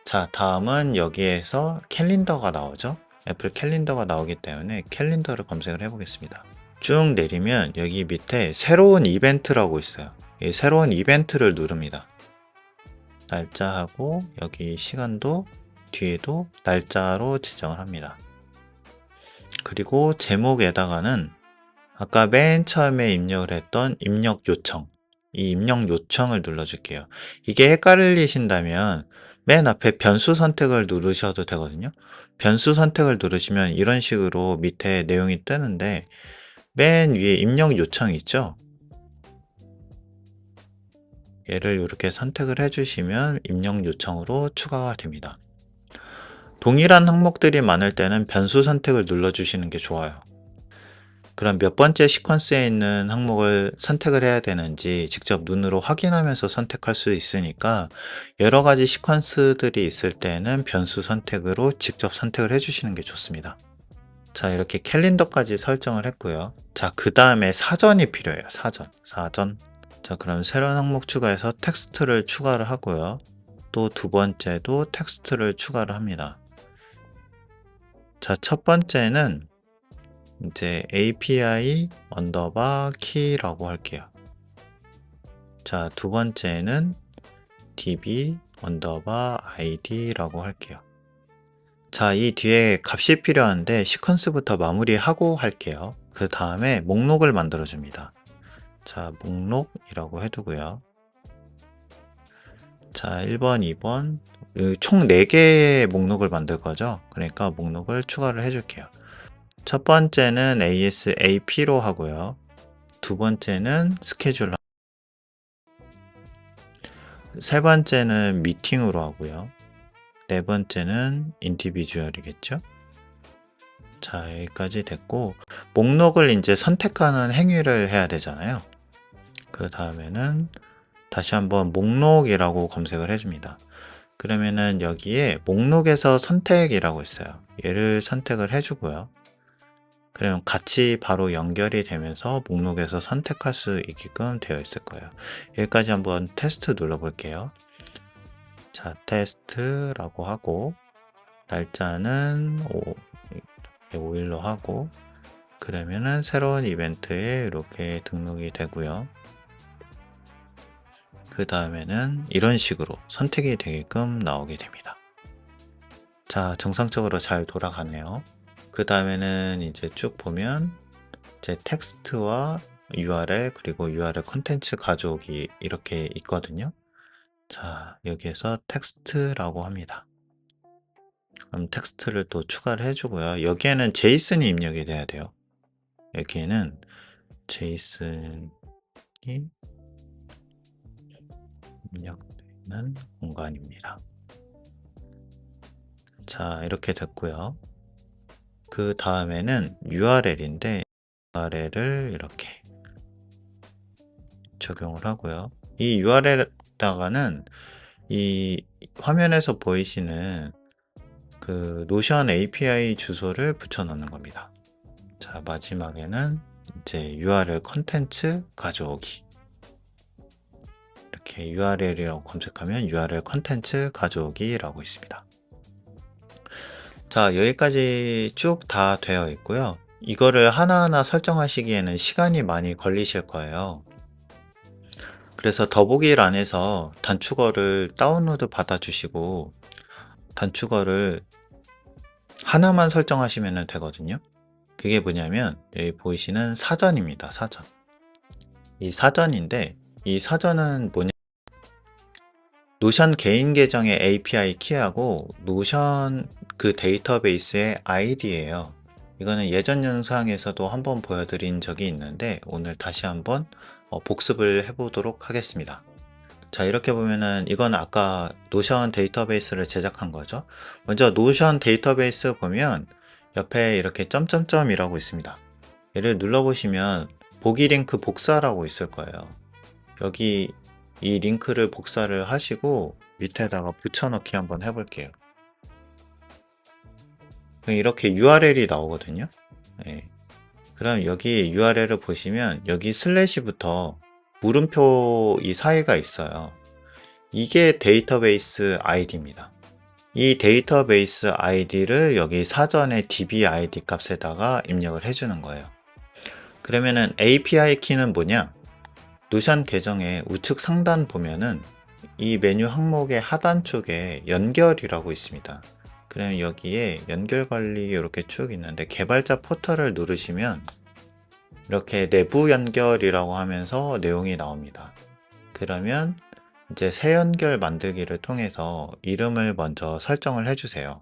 자, 다음은 여기에서 캘린더가 나오죠. 애플 캘린더가 나오기 때문에 캘린더를 검색을 해보겠습니다. 쭉 내리면 여기 밑에 새로운 이벤트라고 있어요. 이 새로운 이벤트를 누릅니다. 날짜하고 여기 시간도 뒤에도 날짜로 지정을 합니다. 그리고 제목에다가는 아까 맨 처음에 입력을 했던 입력 요청, 이 입력 요청을 눌러줄게요. 이게 헷갈리신다면 맨 앞에 변수 선택을 누르셔도 되거든요. 변수 선택을 누르시면 이런 식으로 밑에 내용이 뜨는데 맨 위에 입력 요청 있죠? 얘를 이렇게 선택을 해주시면 입력 요청으로 추가가 됩니다. 동일한 항목들이 많을 때는 변수 선택을 눌러주시는 게 좋아요. 그럼 몇 번째 시퀀스에 있는 항목을 선택을 해야 되는지 직접 눈으로 확인하면서 선택할 수 있으니까 여러 가지 시퀀스들이 있을 때는 변수 선택으로 직접 선택을 해주시는 게 좋습니다. 자, 이렇게 캘린더까지 설정을 했고요. 자, 그 다음에 사전이 필요해요. 사전. 자, 그럼 새로운 항목 추가해서 텍스트를 추가를 하고요. 또 두 번째도 텍스트를 추가를 합니다. 자, 첫 번째는 이제 API 언더바 키라고 할게요. 자, 두 번째는 db 언더바 id라고 할게요. 자, 이 뒤에 값이 필요한데 시퀀스부터 마무리하고 할게요. 그 다음에 목록을 만들어 줍니다. 자, 목록이라고 해두고요. 자, 1번, 2번 총 4개의 목록을 만들 거죠. 그러니까 목록을 추가를 해줄게요. 첫 번째는 ASAP로 하고요. 두 번째는 스케줄, 세 번째는 미팅으로 하고요. 네 번째는 인디비주얼이겠죠. 자, 여기까지 됐고 목록을 이제 선택하는 행위를 해야 되잖아요. 그 다음에는 다시 한번 목록이라고 검색을 해줍니다. 그러면은 여기에 목록에서 선택이라고 있어요. 얘를 선택을 해주고요. 그러면 같이 바로 연결이 되면서 목록에서 선택할 수 있게끔 되어 있을 거예요. 여기까지 한번 테스트 눌러볼게요. 자, 테스트라고 하고 날짜는 5일로 하고 그러면은 새로운 이벤트에 이렇게 등록이 되고요. 그 다음에는 이런 식으로 선택이 되게끔 나오게 됩니다. 자, 정상적으로 잘 돌아가네요. 그 다음에는 이제 쭉 보면 이제 텍스트와 URL 그리고 URL 콘텐츠 가져오기 이렇게 있거든요. 자, 여기에서 텍스트라고 합니다. 그럼 텍스트를 또 추가를 해주고요. 여기에는 제이슨이 입력이 돼야 돼요. 여기에는 제이슨이 입력되는 공간입니다. 자, 이렇게 됐고요. 그 다음에는 URL인데 URL을 이렇게 적용을 하고요. 이 URL에다가는 이 화면에서 보이시는 그 노션 API 주소를 붙여 넣는 겁니다. 자, 마지막에는 이제 URL 컨텐츠 가져오기. 이렇게 URL이라고 검색하면 URL 컨텐츠 가져오기라고 있습니다. 자, 여기까지 쭉 다 되어 있고요. 이거를 하나하나 설정하시기에는 시간이 많이 걸리실 거예요. 그래서 더보기란에서 단축어를 다운로드 받아주시고 단축어를 하나만 설정하시면 되거든요. 그게 뭐냐면 여기 보이시는 사전입니다. 사전. 이 사전인데, 이 사전은 뭐냐? 노션 개인 계정의 API 키하고 노션 그 데이터베이스의 아이디예요. 이거는 예전 영상에서도 한번 보여드린 적이 있는데 오늘 다시 한번 복습을 해보도록 하겠습니다. 자, 이렇게 보면은 이건 아까 노션 데이터베이스를 제작한 거죠. 먼저 노션 데이터베이스 보면 옆에 이렇게 점점점이라고 있습니다. 얘를 눌러보시면 보기 링크 복사라고 있을 거예요. 여기 이 링크를 복사를 하시고 밑에다가 붙여넣기 한번 해볼게요. 이렇게 URL이 나오거든요. 네. 그럼 여기 URL을 보시면 여기 슬래시부터 물음표 이 사이가 있어요. 이게 데이터베이스 아이디입니다. 이 데이터베이스 아이디를 여기 사전에 DB 아이디 값에다가 입력을 해주는 거예요. 그러면은 API 키는 뭐냐? 노션 계정의 우측 상단 보면은 이 메뉴 항목의 하단 쪽에 연결이라고 있습니다. 그러면 여기에 연결 관리 이렇게 쭉 있는데 개발자 포털을 누르시면 이렇게 내부 연결이라고 하면서 내용이 나옵니다. 그러면 이제 새 연결 만들기를 통해서 이름을 먼저 설정을 해주세요.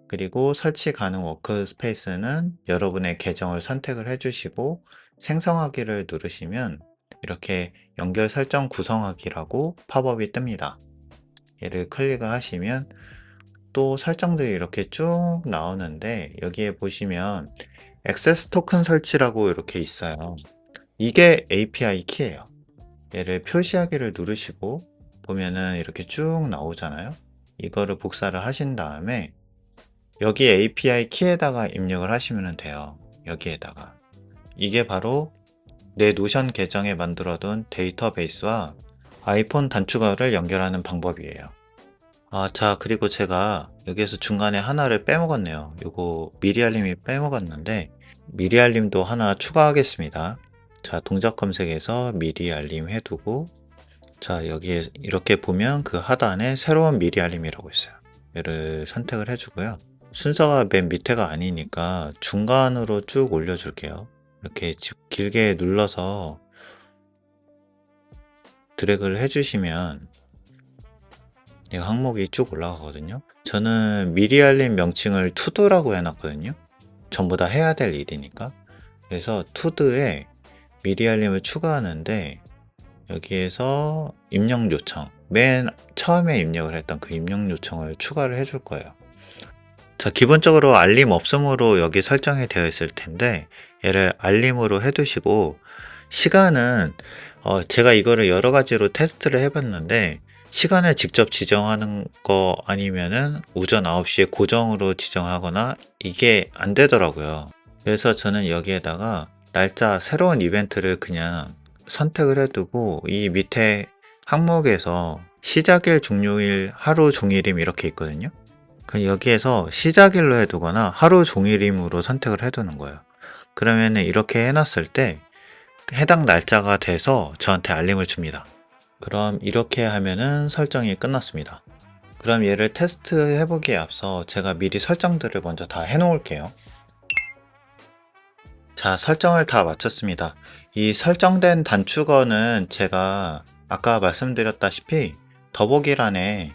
그리고 설치 가능 워크스페이스는 여러분의 계정을 선택을 해주시고 생성하기를 누르시면 이렇게 연결 설정 구성하기라고 팝업이 뜹니다. 얘를 클릭을 하시면 또 설정들이 이렇게 쭉 나오는데 여기에 보시면 액세스 토큰 설치라고 이렇게 있어요. 이게 API 키예요. 얘를 표시하기를 누르시고 보면은 이렇게 쭉 나오잖아요. 이거를 복사를 하신 다음에 여기 API 키에다가 입력을 하시면 돼요. 여기에다가. 이게 바로 내 노션 계정에 만들어둔 데이터베이스와 아이폰 단축어를 연결하는 방법이에요. 자, 그리고 제가 여기에서 중간에 하나를 빼먹었네요. 요거 미리 알림이 빼먹었는데 미리 알림도 하나 추가하겠습니다. 자, 동작 검색에서 미리 알림 해두고 자, 여기에 이렇게 보면 그 하단에 새로운 미리 알림이라고 있어요. 얘를 선택을 해주고요. 순서가 맨 밑에가 아니니까 중간으로 쭉 올려줄게요. 이렇게 길게 눌러서 드래그를 해주시면 이 항목이 쭉 올라가거든요. 저는 미리 알림 명칭을 투두라고 해놨거든요. 전부 다 해야 될 일이니까. 그래서 투두에 미리 알림을 추가하는데 여기에서 입력 요청, 맨 처음에 입력을 했던 그 입력 요청을 추가를 해줄 거예요. 자, 기본적으로 알림 없음으로 여기 설정이 되어 있을 텐데 얘를 알림으로 해두시고 시간은 제가 이거를 여러 가지로 테스트를 해봤는데 시간을 직접 지정하는 거 아니면은 오전 9시에 고정으로 지정하거나 이게 안 되더라고요. 그래서 저는 여기에다가 날짜 새로운 이벤트를 그냥 선택을 해두고 이 밑에 항목에서 시작일, 종료일, 하루 종일임 이렇게 있거든요. 그럼 여기에서 시작일로 해두거나 하루 종일임으로 선택을 해두는 거예요. 그러면 이렇게 해놨을 때 해당 날짜가 돼서 저한테 알림을 줍니다. 그럼 이렇게 하면은 설정이 끝났습니다. 그럼 얘를 테스트 해보기에 앞서 제가 미리 설정들을 먼저 다 해놓을게요. 자, 설정을 다 마쳤습니다. 이 설정된 단축어는 제가 아까 말씀드렸다시피 더보기란에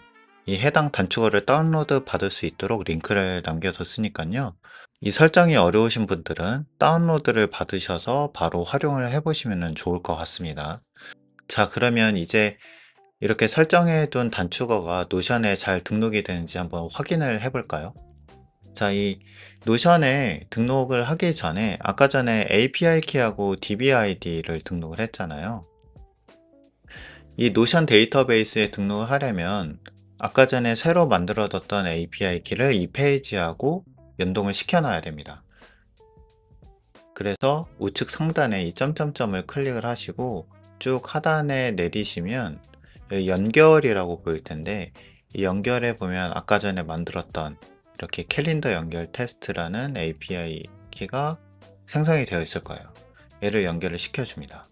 이 해당 단축어를 다운로드 받을 수 있도록 링크를 남겨뒀으니까요. 이 설정이 어려우신 분들은 다운로드를 받으셔서 바로 활용을 해보시면 좋을 것 같습니다. 자, 그러면 이제 이렇게 설정해둔 단축어가 노션에 잘 등록이 되는지 한번 확인을 해볼까요? 자, 이 노션에 등록을 하기 전에 아까 전에 API 키하고 DBID를 등록을 했잖아요. 이 노션 데이터베이스에 등록을 하려면 아까 전에 새로 만들어뒀던 API 키를 이 페이지하고 연동을 시켜놔야 됩니다. 그래서 우측 상단에 이 점점점을 클릭을 하시고 쭉 하단에 내리시면 여기 연결이라고 보일 텐데 이 연결에 보면 아까 전에 만들었던 이렇게 캘린더 연결 테스트라는 API 키가 생성이 되어 있을 거예요. 얘를 연결을 시켜줍니다.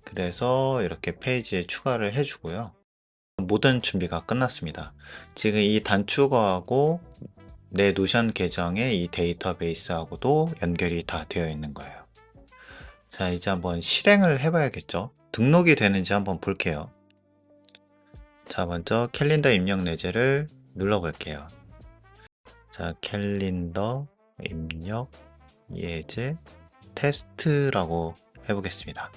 그래서 이렇게 페이지에 추가를 해주고요. 모든 준비가 끝났습니다. 지금 이 단축어하고 내 노션 계정의 이 데이터베이스하고도 연결이 다 되어 있는 거예요. 자, 이제 한번 실행을 해봐야겠죠. 등록이 되는지 한번 볼게요. 자, 먼저 캘린더 입력 내재를 눌러볼게요. 자, 캘린더 입력 예제 테스트라고 해보겠습니다.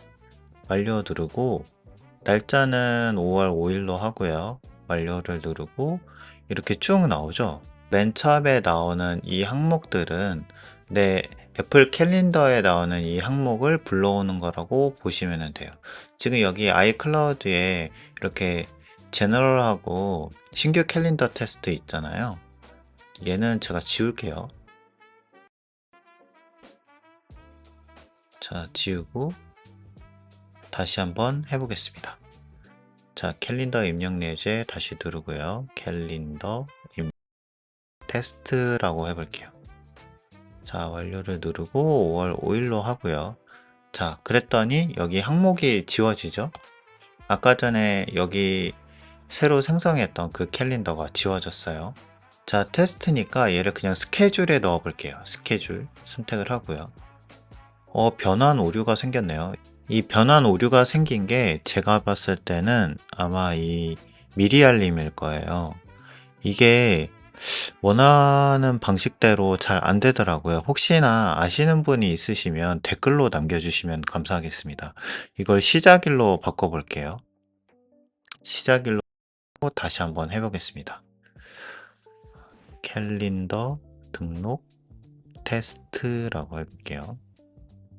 완료 누르고 날짜는 5월 5일로 하고요. 완료를 누르고 이렇게 쭉 나오죠. 맨 처음에 나오는 이 항목들은 내 애플 캘린더에 나오는 이 항목을 불러오는 거라고 보시면 돼요. 지금 여기 아이클라우드에 이렇게 제너럴하고 신규 캘린더 테스트 있잖아요. 얘는 제가 지울게요. 자, 지우고 다시 한번 해보겠습니다. 자, 캘린더 입력 내재 다시 누르고요. 캘린더 입력 테스트라고 해볼게요. 자, 완료를 누르고 5월 5일로 하고요. 자, 그랬더니 여기 항목이 지워지죠? 아까 전에 여기 새로 생성했던 그 캘린더가 지워졌어요. 자, 테스트니까 얘를 그냥 스케줄에 넣어 볼게요. 스케줄 선택을 하고요. 변환 오류가 생겼네요. 이 변환 오류가 생긴 게 제가 봤을 때는 아마 이 미리 알림일 거예요. 이게 원하는 방식대로 잘 안 되더라고요. 혹시나 아시는 분이 있으시면 댓글로 남겨주시면 감사하겠습니다. 이걸 시작일로 바꿔볼게요. 시작일로 다시 한번 해보겠습니다. 캘린더 등록 테스트라고 해볼게요.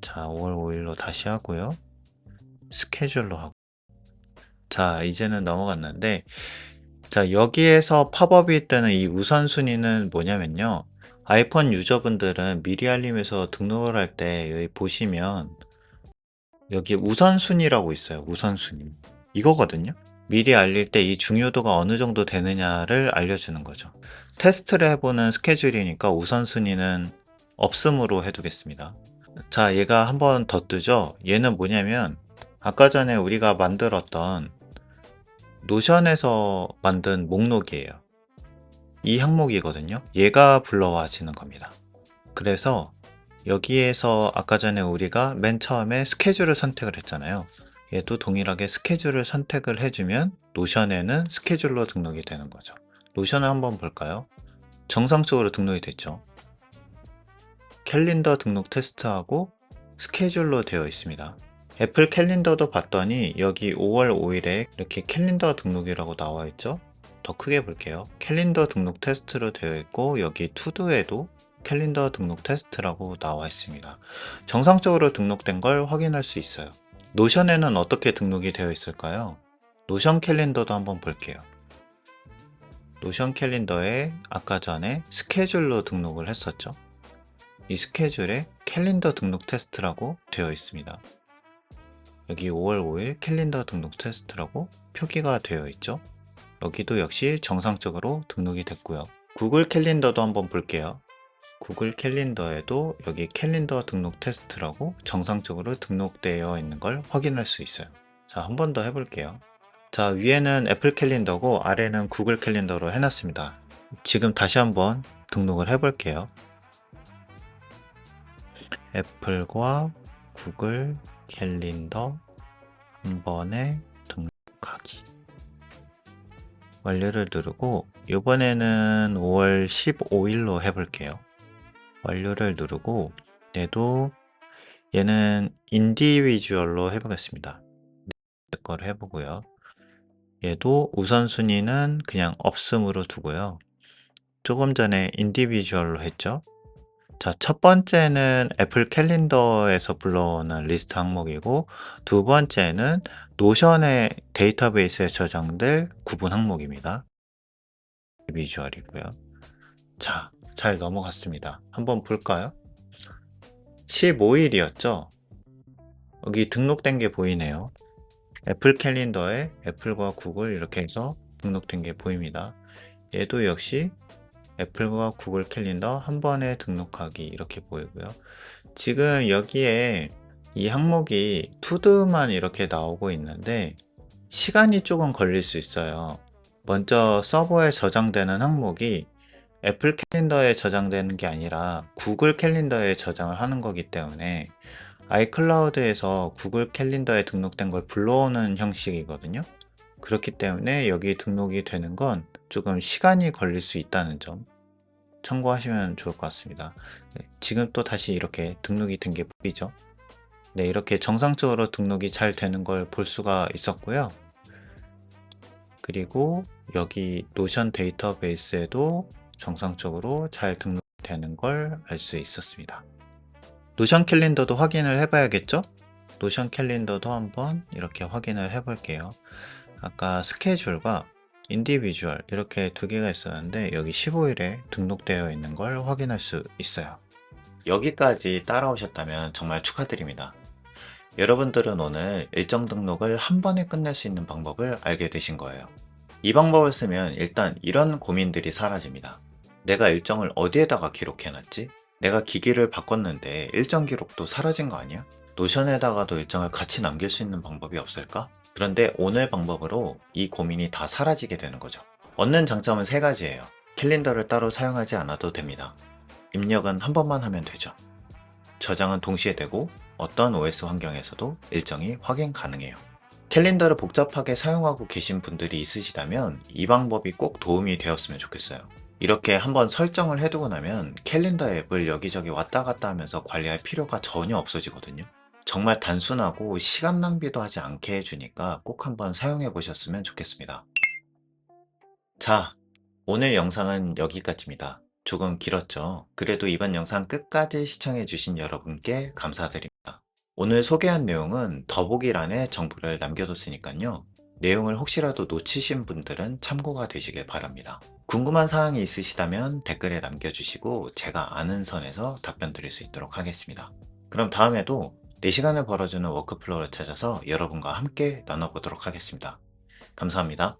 자, 5월 5일로 다시 하고요. 스케줄로 하고. 자, 이제는 넘어갔는데, 자, 여기에서 팝업이 뜨는 이 우선순위는 뭐냐면요. 아이폰 유저분들은 미리 알림에서 등록을 할 때 여기 보시면 여기 우선순위라고 있어요. 우선순위. 이거거든요. 미리 알릴 때 이 중요도가 어느 정도 되느냐를 알려주는 거죠. 테스트를 해보는 스케줄이니까 우선순위는 없음으로 해두겠습니다. 자, 얘가 한 번 더 뜨죠? 얘는 뭐냐면 아까 전에 우리가 만들었던 노션에서 만든 목록이에요. 이 항목이거든요. 얘가 불러와지는 겁니다. 그래서 여기에서 아까 전에 우리가 맨 처음에 스케줄을 선택을 했잖아요. 얘도 동일하게 스케줄을 선택을 해주면 노션에는 스케줄로 등록이 되는 거죠. 노션을 한번 볼까요? 정상적으로 등록이 됐죠. 캘린더 등록 테스트하고 스케줄로 되어 있습니다. 애플 캘린더도 봤더니 여기 5월 5일에 이렇게 캘린더 등록이라고 나와 있죠. 더 크게 볼게요. 캘린더 등록 테스트로 되어 있고 여기 투두에도 캘린더 등록 테스트라고 나와 있습니다. 정상적으로 등록된 걸 확인할 수 있어요. 노션에는 어떻게 등록이 되어 있을까요? 노션 캘린더도 한번 볼게요. 노션 캘린더에 아까 전에 스케줄로 등록을 했었죠. 이 스케줄에 캘린더 등록 테스트라고 되어 있습니다. 여기 5월 5일 캘린더 등록 테스트라고 표기가 되어 있죠. 여기도 역시 정상적으로 등록이 됐고요. 구글 캘린더도 한번 볼게요. 구글 캘린더에도 여기 캘린더 등록 테스트라고 정상적으로 등록되어 있는 걸 확인할 수 있어요. 자, 한 번 더 해볼게요. 자, 위에는 애플 캘린더고 아래는 구글 캘린더로 해놨습니다. 지금 다시 한번 등록을 해볼게요. 애플과 구글 캘린더 한 번에 등록하기. 완료를 누르고 이번에는 5월 15일로 해볼게요. 완료를 누르고 얘는 인디비주얼로 해보겠습니다. 내 거를 해보고요. 얘도 우선순위는 그냥 없음으로 두고요. 조금 전에 인디비주얼로 했죠. 자, 첫 번째는 애플 캘린더에서 불러오는 리스트 항목이고 두 번째는 노션의 데이터베이스에 저장될 구분 항목입니다. 비주얼이고요. 자, 잘 넘어갔습니다. 한번 볼까요? 15일이었죠? 여기 등록된 게 보이네요. 애플 캘린더에 애플과 구글 이렇게 해서 등록된 게 보입니다. 얘도 역시 애플과 구글 캘린더 한 번에 등록하기 이렇게 보이고요. 지금 여기에 이 항목이 투두만 이렇게 나오고 있는데 시간이 조금 걸릴 수 있어요. 먼저 서버에 저장되는 항목이 애플 캘린더에 저장되는 게 아니라 구글 캘린더에 저장을 하는 거기 때문에 아이클라우드에서 구글 캘린더에 등록된 걸 불러오는 형식이거든요. 그렇기 때문에 여기 등록이 되는 건 조금 시간이 걸릴 수 있다는 점 참고하시면 좋을 것 같습니다. 네, 지금 또 다시 이렇게 등록이 된 게 보이죠? 네, 이렇게 정상적으로 등록이 잘 되는 걸 볼 수가 있었고요. 그리고 여기 노션 데이터베이스에도 정상적으로 잘 등록되는 걸 알 수 있었습니다. 노션 캘린더도 확인을 해봐야겠죠? 노션 캘린더도 한번 이렇게 확인을 해볼게요. 아까 스케줄과 인디비주얼 이렇게 두 개가 있었는데 여기 15일에 등록되어 있는 걸 확인할 수 있어요. 여기까지 따라오셨다면 정말 축하드립니다. 여러분들은 오늘 일정 등록을 한 번에 끝낼 수 있는 방법을 알게 되신 거예요. 이 방법을 쓰면 일단 이런 고민들이 사라집니다. 내가 일정을 어디에다가 기록해놨지? 내가 기기를 바꿨는데 일정 기록도 사라진 거 아니야? 노션에다가도 일정을 같이 남길 수 있는 방법이 없을까? 그런데 오늘 방법으로 이 고민이 다 사라지게 되는 거죠. 얻는 장점은 세 가지예요. 캘린더를 따로 사용하지 않아도 됩니다. 입력은 한 번만 하면 되죠. 저장은 동시에 되고 어떤 OS 환경에서도 일정이 확인 가능해요. 캘린더를 복잡하게 사용하고 계신 분들이 있으시다면 이 방법이 꼭 도움이 되었으면 좋겠어요. 이렇게 한번 설정을 해두고 나면 캘린더 앱을 여기저기 왔다 갔다 하면서 관리할 필요가 전혀 없어지거든요. 정말 단순하고 시간 낭비도 하지 않게 해주니까 꼭 한번 사용해 보셨으면 좋겠습니다. 자, 오늘 영상은 여기까지입니다. 조금 길었죠? 그래도 이번 영상 끝까지 시청해주신 여러분께 감사드립니다. 오늘 소개한 내용은 더보기란에 정보를 남겨뒀으니까요. 내용을 혹시라도 놓치신 분들은 참고가 되시길 바랍니다. 궁금한 사항이 있으시다면 댓글에 남겨주시고 제가 아는 선에서 답변 드릴 수 있도록 하겠습니다. 그럼 다음에도 내 시간을 벌어주는 워크플로우를 찾아서 여러분과 함께 나눠보도록 하겠습니다. 감사합니다.